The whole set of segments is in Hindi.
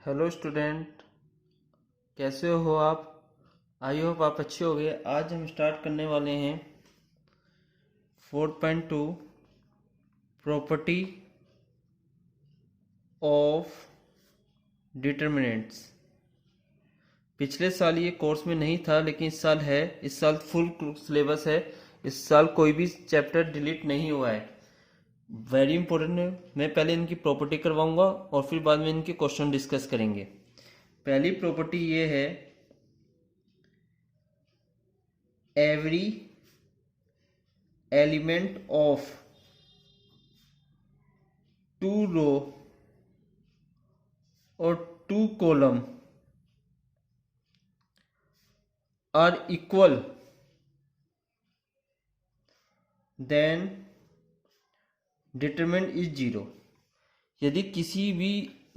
हेलो स्टूडेंट, कैसे हो आप? आई होप आप अच्छे हो गए। आज हम स्टार्ट करने वाले हैं 4.2 प्रॉपर्टी ऑफ डिटर्मिनेंट्स। पिछले साल ये कोर्स में नहीं था, लेकिन इस साल है। इस साल फुल सिलेबस है। इस साल कोई भी चैप्टर डिलीट नहीं हुआ है। वेरी इंपॉर्टेंट है। मैं पहले इनकी प्रॉपर्टी करवाऊंगा और फिर बाद में इनके क्वेश्चन डिस्कस करेंगे। पहली प्रॉपर्टी ये है, every element of two row और two column are equal, then determinant is zero. यदि किसी भी,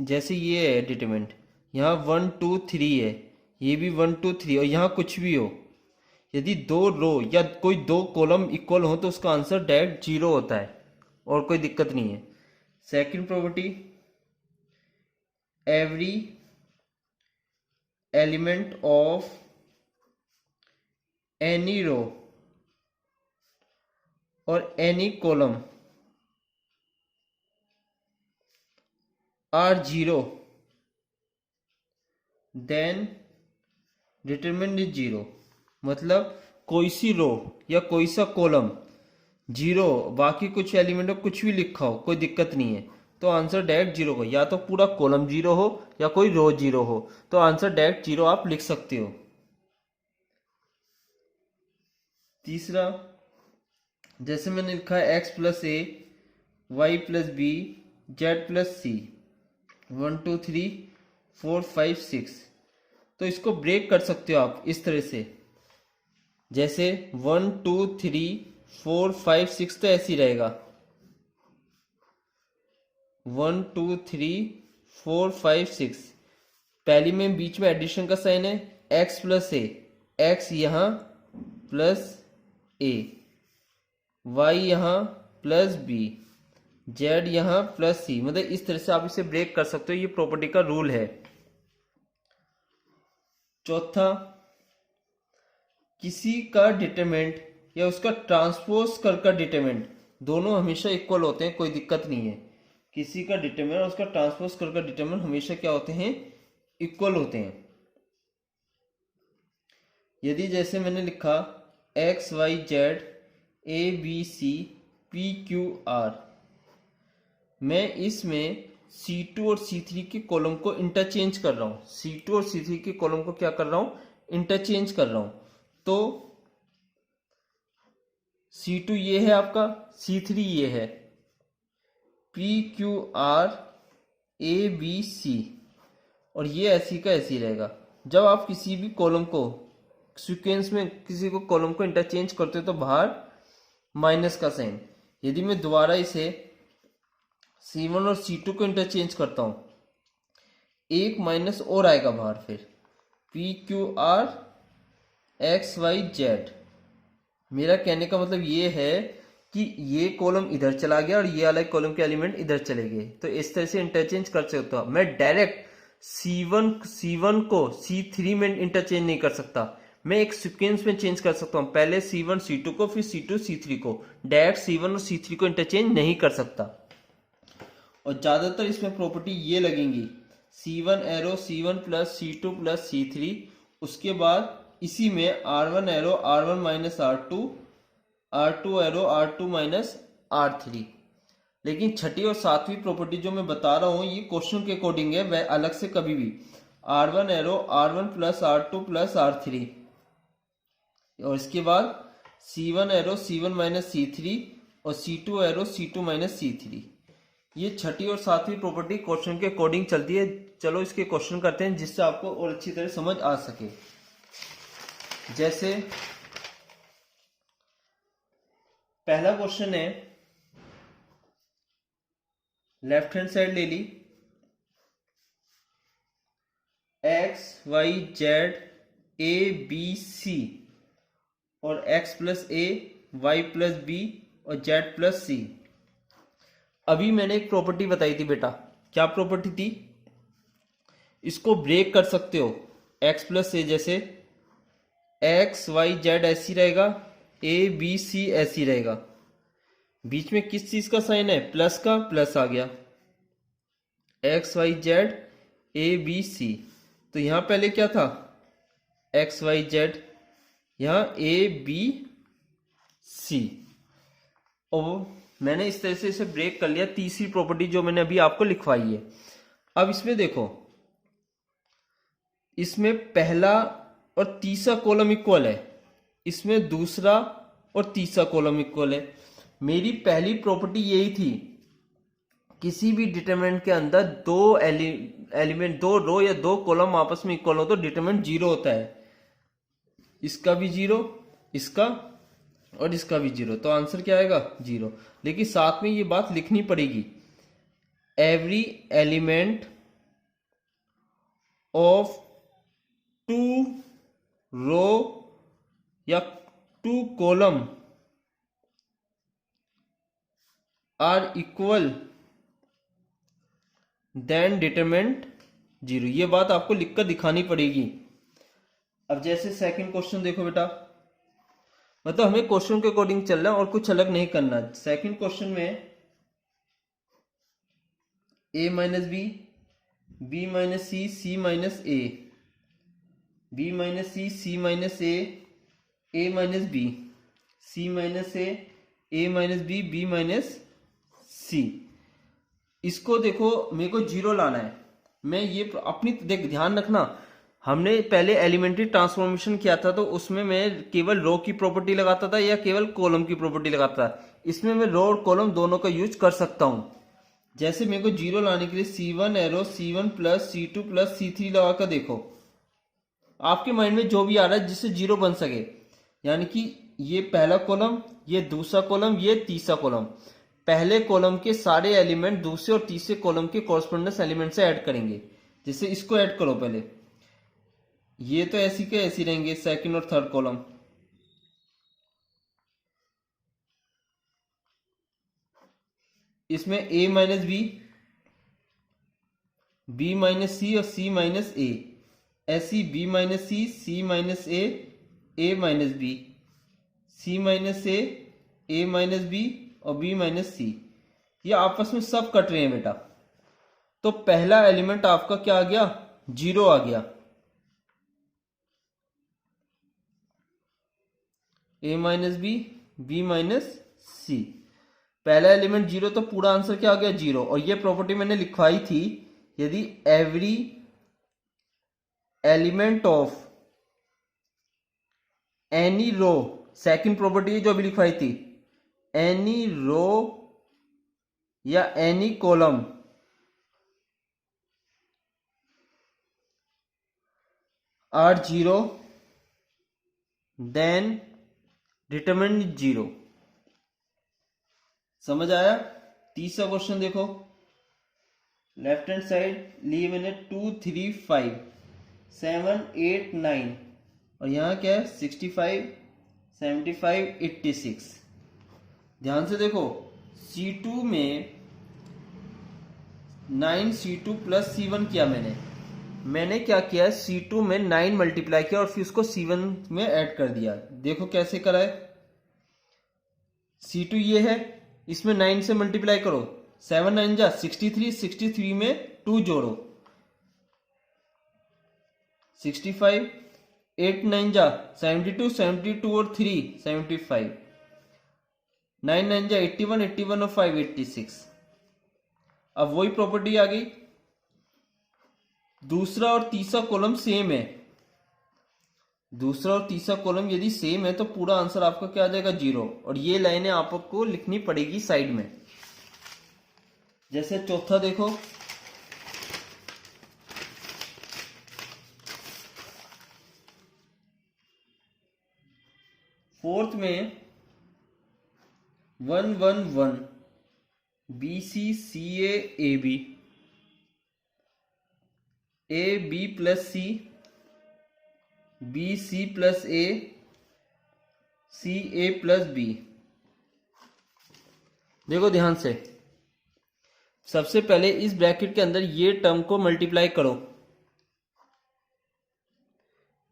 जैसे ये है डिटरमिनेंट, यहाँ 1 2 3 है, ये भी 1 2 3, और यहाँ कुछ भी हो, यदि दो रो या कोई दो कॉलम इक्वल हो तो उसका आंसर डायरेक्ट जीरो होता है और कोई दिक्कत नहीं है। Second property, every element of any row और any column are zero, then determinant is zero. मतलब कोई सी रो या कोई सा कॉलम जीरो, बाकी कुछ एलिमेंट of कुछ भी लिखा हो, कोई दिक्कत नहीं है, तो आंसर डायरेक्ट जीरो हो। या तो पूरा कॉलम जीरो हो या कोई रो जीरो हो, तो आंसर डायरेक्ट जीरो आप लिख सकते हो। तीसरा, जैसे मैंने लिखा है X plus A, Y plus B, Z plus C, 1 2 3 4 5 6, तो इसको ब्रेक कर सकते हो आप इस तरह से। जैसे 1 2 3 4 5 6 तो ऐसे ही रहेगा, 1 2 3 4 5 6। पहली में बीच में एडिशन का साइन है, एक्स प्लस ए, एक्स यहाँ प्लस ए, वाई यहाँ प्लस बी, जेड यहाँ प्लस सी। मतलब इस तरह से आप इसे ब्रेक कर सकते हो, ये प्रॉपर्टी का रूल है। चौथा, किसी का डिटरमिनेंट या उसका ट्रांसपोज कर डिटरमिनेंट दोनों हमेशा इक्वल होते हैं, कोई दिक्कत नहीं है। किसी का डिटरमिनेंट और उसका ट्रांसपोज कर डिटरमिनेंट हमेशा क्या होते हैं? इक्वल होते हैं। यदि जैसे मैंने लिखा X Y Z A B C P Q R, मैं इसमें C2 और C3 के कॉलम को इंटरचेंज कर रहा हूं। C2 और C3 के कॉलम को क्या कर रहा हूं? इंटरचेंज कर रहा हूं। तो C2 ये है आपका, C3 ये है, P Q R A B C, और ये ऐसी का ऐसी रहेगा। जब आप किसी भी कॉलम को सीक्वेंस में किसी को कॉलम को इंटरचेंज करते हो तो बाहर माइनस का साइन। यदि मैं दोबारा इसे C1 और C2 को इंटरचेंज करता हूं, एक माइनस और आएगा बाहर, फिर P Q R x Y Z. मेरा कहने का मतलब ये है कि ये कॉलम इधर चला गया और ये अलग कॉलम के एलिमेंट इधर चले गए, तो इस तरह से इंटरचेंज कर सकता हूं। मैं डायरेक्ट C1 को C3 में इंटरचेंज नहीं कर सकता, मैं एक सीक्वेंस में चेंज कर सकता हूं। पहले C1 C2 को, फिर C2 C3 को। डायरेक्ट C1 और C3 को इंटरचेंज नहीं कर सकता। और ज्यादातर इसमें प्रॉपर्टी ये लगेंगी, C1 arrow C1 plus C2 plus C3, उसके बाद इसी में R1 arrow R1 minus R2, R2 arrow R2 minus R3। लेकिन छठी और सातवीं प्रॉपर्टी जो मैं बता रहा हूं, ये क्वेश्चन के अकॉर्डिंग है, वह अलग से कभी भी R1 arrow R1 plus R2 plus R3, और इसके बाद C1 arrow C1 minus C3 और C2 arrow C2 minus C3। ये छठी और सातवीं प्रॉपर्टी क्वेश्चन के अकॉर्डिंग चलती है। चलो इसके क्वेश्चन करते हैं जिससे आपको और अच्छी तरह समझ आ सके। जैसे पहला क्वेश्चन है, लेफ्ट हैंड साइड ले ली, X Y Z A B C और X plus A Y plus B और जेड प्लस सी। अभी मैंने एक प्रॉपर्टी बताई थी बेटा, क्या प्रॉपर्टी थी? इसको ब्रेक कर सकते हो एक्स प्लस ए, जैसे एक्स वाई जेड ऐसी रहेगा, ए बी सी ऐसी रहेगा, बीच में किस चीज का साइन है, प्लस का, प्लस आ गया, X Y Z A B C. तो यहां पहले क्या था, एक्स वाई जेड, यहां ए बी सी, और मैंने इस तरह से इसे ब्रेक कर लिया। तीसरी प्रॉपर्टी जो मैंने अभी आपको लिखवाई है। अब इसमें देखो, इसमें पहला और तीसरा कॉलम इक्वल है, इसमें दूसरा और तीसरा कॉलम इक्वल है। मेरी पहली प्रॉपर्टी यही थी, किसी भी डिटरमिनेंट के अंदर दो एलिमेंट, दो रो या दो कॉलम आपस में इक्वल हो तो डिटरमिनेंट जीरो होता है। इसका भी जीरो, इसका और इसका भी जीरो, तो आंसर क्या आएगा, जीरो। लेकिन साथ में ये बात लिखनी पड़ेगी, every element of two row या two column are equal then determinant zero. ये बात आपको लिखकर दिखानी पड़ेगी। अब जैसे सेकंड क्वेश्चन देखो बेटा, मतलब हमें क्वेश्चन के अकॉर्डिंग चलना है और कुछ अलग नहीं करना। सेकंड क्वेश्चन में a minus B, B minus C, C minus A, B minus C, C minus A minus B, C minus A minus B minus C. इसको देखो मेरे को जीरो लाना है। मैं ये अपनी देख, ध्यान रखना, हमने पहले एलिमेंट्री ट्रांसफॉर्मेशन किया था तो उसमें मैं केवल रो की प्रॉपर्टी लगाता था या केवल कॉलम की प्रॉपर्टी लगाता था। इसमें मैं रो और कॉलम दोनों का यूज कर सकता हूं। जैसे मेरे को जीरो लाने के लिए C1 arrow C1 plus C2 plus C3 लगाकर देखो, आपके माइंड में जो भी आ रहा है जिससे जीरो बन सके, यानी कि ये पहला कॉलम, ये दूसरा कॉलम, ये तीसरा कॉलम, पहले कॉलम के सारे एलिमेंट दूसरे और तीसरे कॉलम के कॉरस्पॉन्डेंस एलिमेंट से ऐड करेंगे। जैसे इसको ऐड करो पहले, ये तो ऐसी के ऐसी रहेंगे, सेकंड और थर्ड कॉलम। इसमें a माइनस बी माइनस सी और c माइनस ए, ऐसी b minus c minus A minus B, C minus A minus B और b माइनस सी। ये आपस में सब कट रहे हैं बेटा। तो पहला एलिमेंट आपका क्या आ गया, जीरो आ गया, a माइनस बी माइनस सी। पहला एलिमेंट जीरो तो पूरा आंसर क्या आ गया, जीरो। और ये प्रॉपर्टी मैंने लिखवाई थी, यदि every element of any row, second property जो अभी लिखवाई थी, एनी रो या any column are zero then determinant zero. समझ आया। तीसरा क्वेश्चन देखो, लेफ्ट हैंड साइड लिए मैंने 2 3 5 7 8 9 और यहां क्या है 65 75 86। ध्यान से देखो, C2 में 9 C2 प्लस C1 किया मैंने क्या किया है, C2 में 9 मल्टीप्लाई किया और फिर उसको C1 में ऐड कर दिया। देखो कैसे करा है, C2 ये है, इसमें 9 से मल्टीप्लाई करो, 7 9 जा 63, 63 में 2 जोड़ो 65, 8 9 जा 72, 72 और 3 75, 9 9 जा 81, 81 और 5 86। अब वही प्रॉपर्टी आ गई, दूसरा और तीसरा कॉलम सेम है, दूसरा और तीसरा कॉलम यदि सेम है तो पूरा आंसर आपका क्या आ जाएगा, जीरो। और ये लाइनें आपको लिखनी पड़ेगी साइड में। जैसे चौथा देखो, फोर्थ में 1 1 1 BC CA AB, AB plus C, BC plus A, CA plus B. देखो ध्यान से, सबसे पहले इस ब्रैकेट के अंदर ये टर्म को मल्टीप्लाई करो,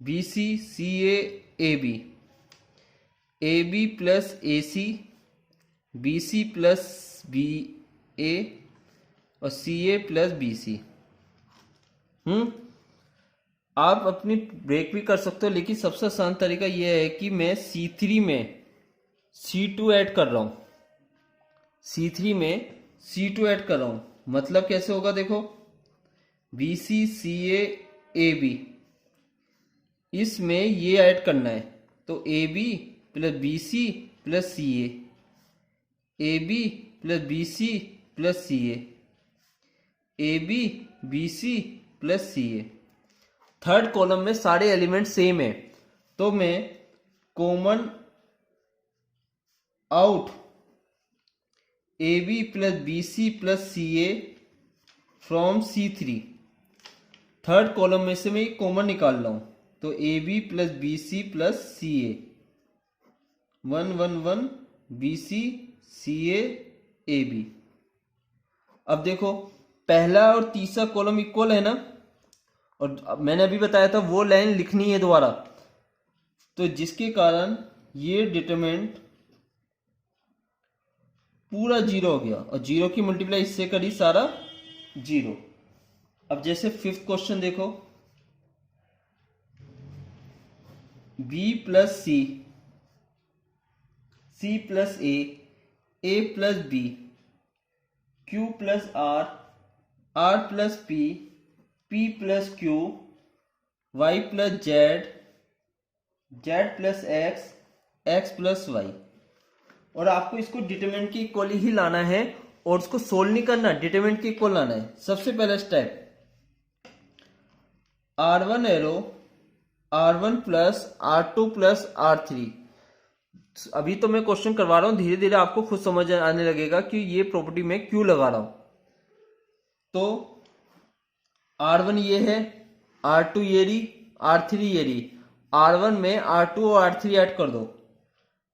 B C, C A B, A B plus A C, B C plus B A और सी ए प्लस बी सी। आप अपनी ब्रेक भी कर सकते हो, लेकिन सबसे आसान तरीका यह है कि मैं C3 में C2 ऐड कर रहा हूं। C3 में C2 ऐड कर रहा हूं, मतलब कैसे होगा देखो, B C, C A B, इसमें ये ऐड करना है, तो a B plus b C plus c A B plus b C plus c A b b C plus c a. Third column में सारे एलिमेंट सेम है, तो मैं common out a B plus b C plus c a from C3, third column में से मैं कॉमन निकाल रहा हूं, तो a B plus b C plus c a, 1 1 1 b C C A b. अब देखो पहला और तीसरा कॉलम इक्वल है ना, और मैंने अभी बताया था वो लाइन लिखनी है दोबारा, तो जिसके कारण ये डिटरमिनेंट पूरा जीरो हो गया, और जीरो की मल्टीप्लाई इससे करी सारा जीरो। अब जैसे फिफ्थ क्वेश्चन देखो, b plus c, c plus ए plus b, q plus r, r plus p plus q, y plus z, z plus x plus y. और आपको इसको डिटरमिनेंट के इक्वल ही लाना है, और उसको सोल्व नहीं करना, डिटरमिनेंट के इक्वल लाना है। सबसे पहला step, R1 arrow R1 plus R2 plus R3। अभी तो मैं क्वेश्चन करवा रहा हूं, धीरे धीरे आपको खुद समझ आने लगेगा कि ये प्रॉपर्टी में क्यों लगा रहा हूं। तो R1 ये है, R2 ये रही, R3 ये रही, R1 में R2 और R3 ऐड कर दो,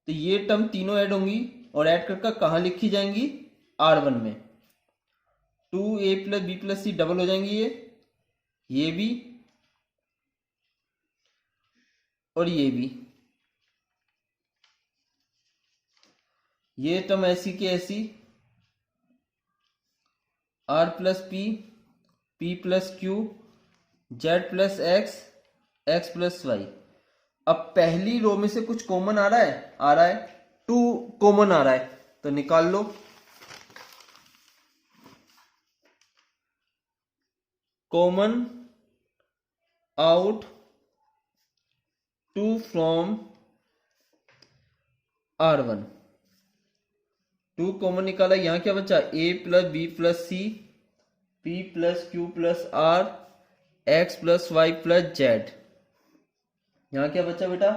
तो ये टर्म तीनों ऐड होंगी, और ऐड करके कहां लिखी जाएंगी, R1 में। 2a plus B plus c double हो जाएंगी, ये भी और ये भी, ये टर्म ऐसी की ऐसी, R plus p plus Q, Z plus x plus Y. अब पहली रो में से कुछ कॉमन आ रहा है 2 कॉमन आ रहा है, तो निकाल लो। Common out 2 from R1, 2 common निकाला, यहां क्या बचा, a plus B plus C, p plus Q plus R, x plus Y plus Z. यहां क्या बचा बेटा,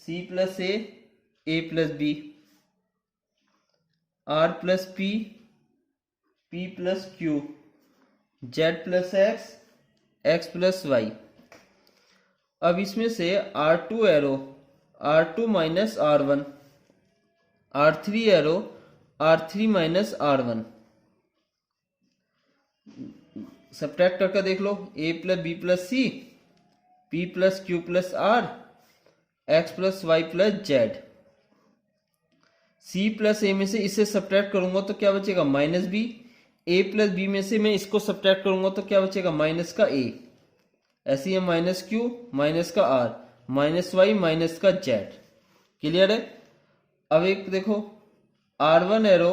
c प्लस ए plus B, r plus p plus Q, Z plus x plus Y. अब इसमें से R2 arrow R2 minus R1, R3 arrow R3 minus R1, subtract करके देख लो, a plus B plus C, p plus Q plus R, x plus Y plus Z. c plus A में से इसे सब्ट्रैक्ट करूंगा तो क्या बचेगा, minus B. a plus B में से मैं इसको सब्ट्रैक्ट करूंगा तो क्या बचेगा, माइनस का a। ऐसे ही माइनस क्यू, माइनस का r, माइनस वाई, माइनस का जेड। क्लियर है। अब एक देखो, R1 arrow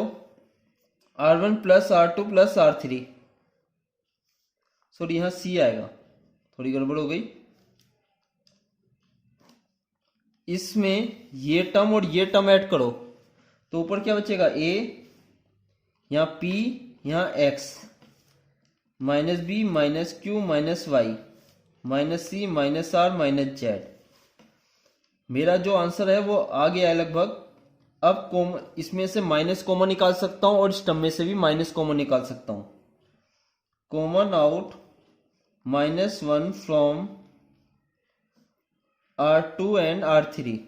R1 plus R2 plus R3, sorry यहां C आएगा, थोड़ी गड़बड़ हो गई। इसमें ये टर्म और ये टर्म ऐड करो, तो ऊपर क्या बचेगा, a, यहां p, यहां x, minus B minus q minus y, minus c minus r minus z. मेरा जो आंसर है वो आ गया है लगभग। अब इसमें से माइनस कॉमन निकाल सकता हूं, और इस टर्म में से भी माइनस कॉमन निकाल सकता हूं। Common out -1 from R2 and R3,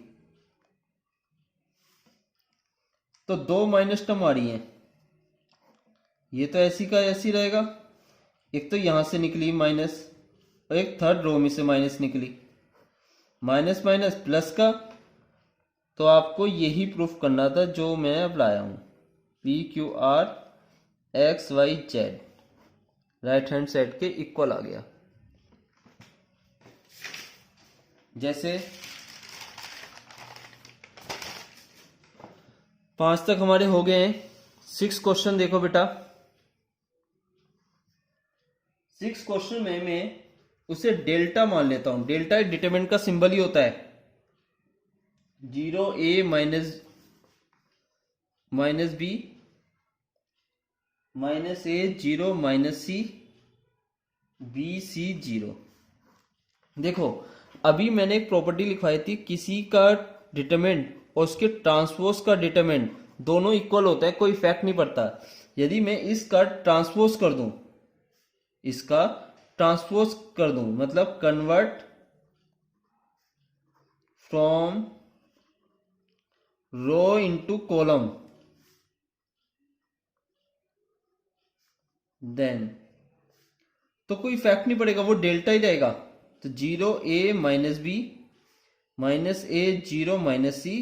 तो 2 माइनस टर्म आ रही है, ये तो ऐसी का ऐसी रहेगा। एक तो यहां से निकली माइनस, और एक थर्ड रो में से माइनस निकली, माइनस माइनस प्लस का, तो आपको यही प्रूफ करना था जो मैं अब लाया हूं। P Q R x Y z right hand side के इक्वल आ गया। जैसे 5 तक हमारे हो गए हैं। 6 क्वेश्चन देखो बेटा। 6 क्वेश्चन में मैं उसे डेल्टा मान लेता हूं। डेल्टा डिटरमिनेंट का सिंबल ही होता है 0 a minus B minus a 0 minus c B c 0। देखो अभी मैंने एक प्रॉपर्टी लिखवाई थी, किसी का डिटरमिनेंट और उसके ट्रांसपोज का डिटरमिनेंट दोनों इक्वल होता है, कोई इफेक्ट नहीं पड़ता। यदि मैं इसका ट्रांसपोज कर दूं, इसका ट्रांसपोज कर दूं मतलब convert from row into column, then तो कोई इफेक्ट नहीं पड़ेगा, वो डेल्टा ही रहेगा। तो 0 a minus B minus a 0 minus c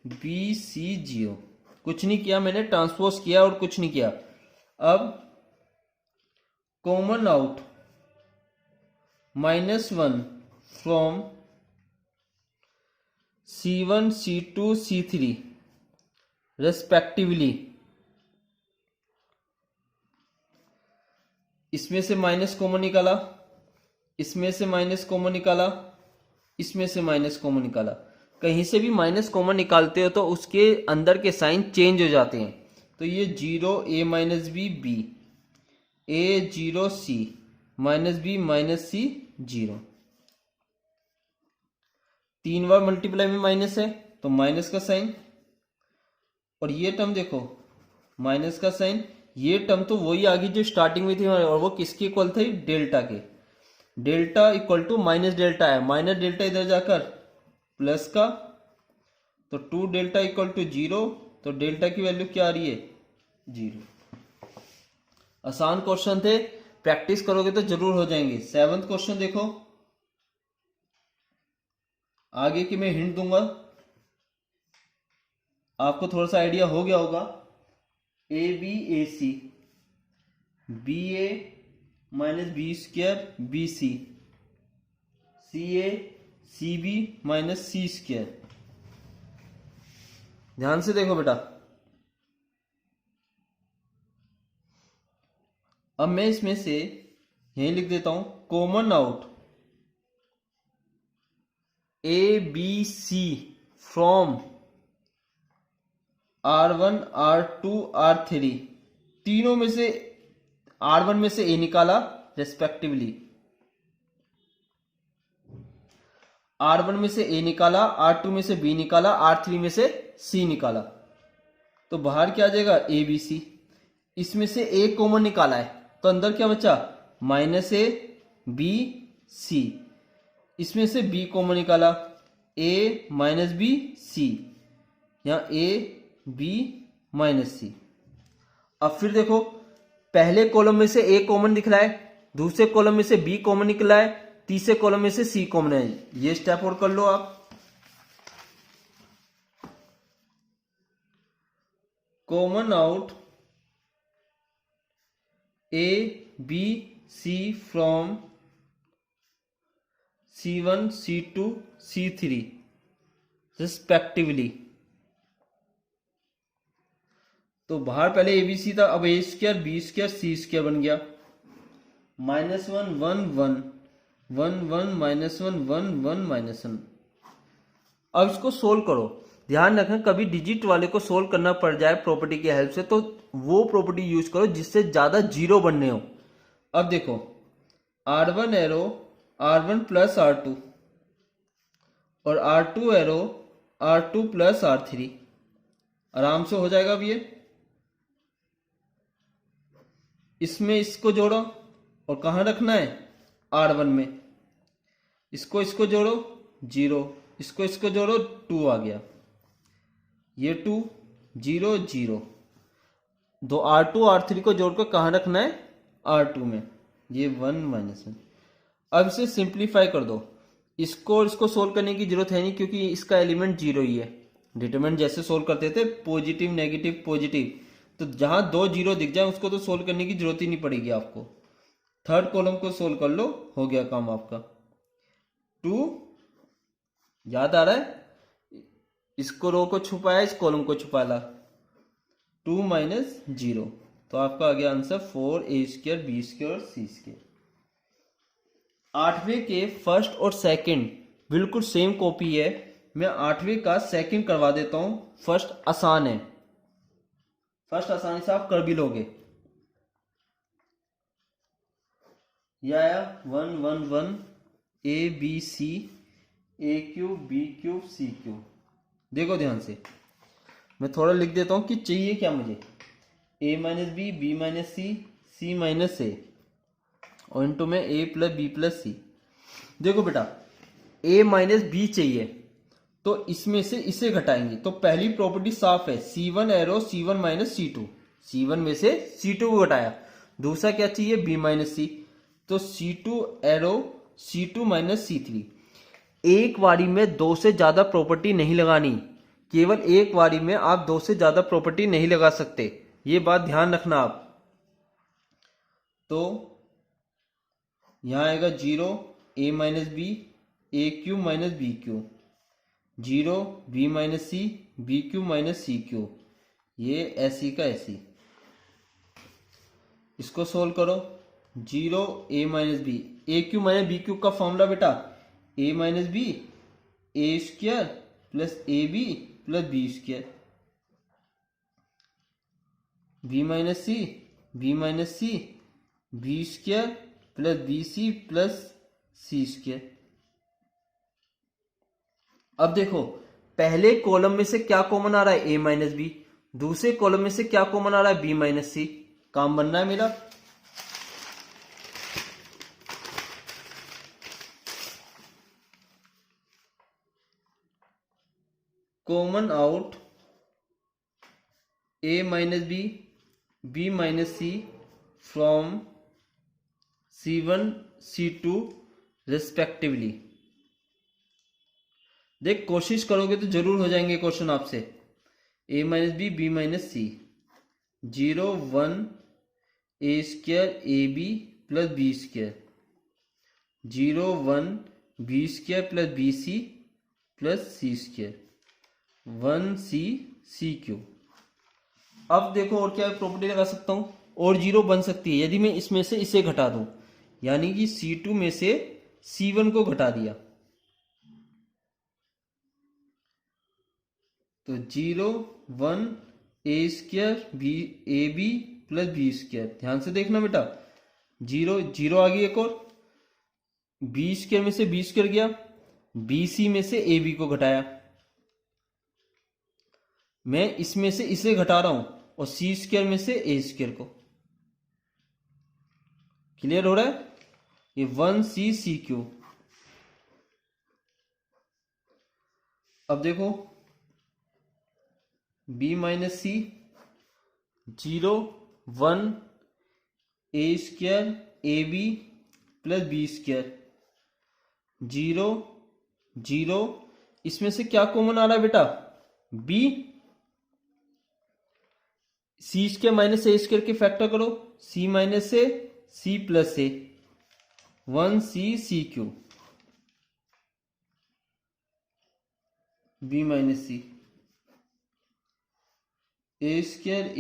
B c 0। कुछ नहीं किया मैंने, ट्रांसपोज किया और कुछ नहीं किया। अब common out -1 from C1 C2 C3 respectively. इसमें से माइनस कॉमन निकाला, इसमें से माइनस कॉमन निकाला, इसमें से माइनस कॉमन निकाला। कहीं से भी माइनस कॉमन निकालते हो तो उसके अंदर के साइन चेंज हो जाते हैं। तो ये 0 a minus B b a 0 c minus B minus c 0। 3 बार मल्टीप्लाई में माइनस है तो माइनस का साइन, और ये टर्म देखो माइनस का साइन। ये टर्म तो वही आ गई जो स्टार्टिंग में थी, और वो किसके इक्वल थी? डेल्टा के। Delta equal to minus delta है, माइनस डेल्टा इधर जाकर प्लस का, तो 2 डेल्टा इक्वल टू 0। तो डेल्टा की वैल्यू क्या आ रही है? 0। आसान क्वेश्चन थे, प्रैक्टिस करोगे तो जरूर हो जाएंगे। 7वां क्वेश्चन देखो, आगे की मैं हिंट दूंगा, आपको थोड़ा सा आइडिया हो गया होगा। A B a C b a minus b square b C C a C b minus c square. ध्यान से देखो बेटा, अब मैं इसमें से यही लिख देता हूं common out a B c from R1 R2 R3। तीनों में से R1 में से A निकाला रेस्पेक्टिवली, R1 में से A निकाला, R2 में से B निकाला, R3 में से C निकाला। तो बाहर क्या आ जाएगा? A B c. इसमें से A कॉमन निकाला है तो अंदर क्या बचा? Minus A B c. इसमें से B कॉमन निकाला, A माइनस बी सी, यहां A B माइनस सी। अब फिर देखो, पहले कॉलम में से A कॉमन निकला है, दूसरे कॉलम में से B कॉमन निकला है, तीसरे कॉलम में से C कॉमन है। ये स्टेप और कर लो आप। Common out A B C from C1 C2 C3 respectively. तो बाहर पहले ए बी सी था, अब ए स्क्वायर बी स्क्वायर सी स्क्वायर बन गया। -1 1 1 1 1 -1 1 1 -1। अब इसको सोल्व करो। ध्यान रखना, कभी डिजिट वाले को सोल्व करना पड़ जाए प्रॉपर्टी की हेल्प से तो वो प्रॉपर्टी यूज करो जिससे ज्यादा जीरो बनने हो। अब देखो, R1 arrow R1 plus R2 और R2 arrow R2 plus R3। आराम से हो जाएगा अब ये। इसमें इसको जोड़ो और कहां रखना है? R1 में। इसको जोड़ो 0, इसको जोड़ो 2 आ गया। ये 2 0 0। दो R2 R3 को जोड़कर कहां रखना है? R2 में। ये 1 -1। अब इसे सिंप्लीफाई कर दो। इसको और इसको सोल्व करने की जरूरत है नहीं, क्योंकि इसका एलिमेंट जीरो ही है। डिटरमिनेंट जैसे सोल्व करते थे पॉजिटिव नेगेटिव पॉजिटिव, तो जहां दो जीरो दिख जाए उसको तो सोल्व करने की जरूरत ही नहीं पड़ेगी आपको। थर्ड कॉलम को सोल्व कर लो, हो गया काम आपका। 2, याद आ रहा है, इसको रो को छुपाया, इस कॉलम को छुपा ला, 2 माइनस 0, तो आपका आ गया आंसर 4a² b² और c²। आठवें के फर्स्ट और सेकंड बिल्कुल सेम कॉपी है। मैं आठवें का सेकंड करवा देता हूं, फर्स्ट आसान है, फर्स्ट आसानी से आप कर भी लोगे। यह आया 1 1 1 ABC AQ BQ CQ। देखो ध्यान से, मैं थोड़ा लिख देता हूं कि चाहिए क्या मुझे, A minus B B minus C C minus A और इंटू में A plus B plus C. देखो बेटा, A माइनस बी चाहिए तो इसमें से इसे घटाएंगे, तो पहली प्रॉपर्टी साफ है, C1 arrow C1 minus C2, C1 में से C2 को घटाया। दूसरा क्या चाहिए, B माइनस सी, तो C2 arrow C2 minus C3। एक बारी में दो से ज्यादा प्रॉपर्टी नहीं लगानी, केवल एक बारी में आप दो से ज्यादा प्रॉपर्टी नहीं लगा सकते, ये बात ध्यान रखना आप। तो यहां आएगा 0 A minus b AQ minus BQ, 0 B minus c BQ minus CQ, ये ऐसी का ऐसी। इसको सोल्व करो, 0 A minus b AQ minus BQ का फॉर्मूला बेटा A minus b A² plus AB plus B², B minus c B² plus BC plus C²। अब देखो, पहले कॉलम में से क्या कॉमन आ रहा है, A माइनस बी, दूसरे कॉलम में से क्या कॉमन आ रहा है, B माइनस सी। काम बन रहा है मेरा। Common out A minus b B minus c from C1 C2 respectively. देख, कोशिश करोगे तो जरूर हो जाएंगे क्वेश्चन आपसे। A minus b B minus c, 0 1 A² AB plus B², 0 1 B² plus BC plus C², 1 C CQ। अब देखो और क्या प्रॉपर्टी लगा सकता हूं, और जीरो बन सकती है यदि मैं इसमें से इसे घटा दूं, यानी कि C2 में से C1 को घटा दिया, तो 0 1 A² B AB plus B²। ध्यान से देखना बेटा, 0 0 आ गई, एक और B² में से B² गया, BC में से AB को घटाया, मैं इसमें से इसे घटा रहा हूं और C² में से A² को। क्लियर हो रहा है, ये 1 C CQ। अब देखो, B minus c, 0 1 A² AB plus B², 0 0, इसमें से क्या कॉमन आ रहा है बेटा, B, C² माइनस A² के फैक्टर करो, C माइनस से C प्लस से, 1 C CQ, B माइनस सी, A²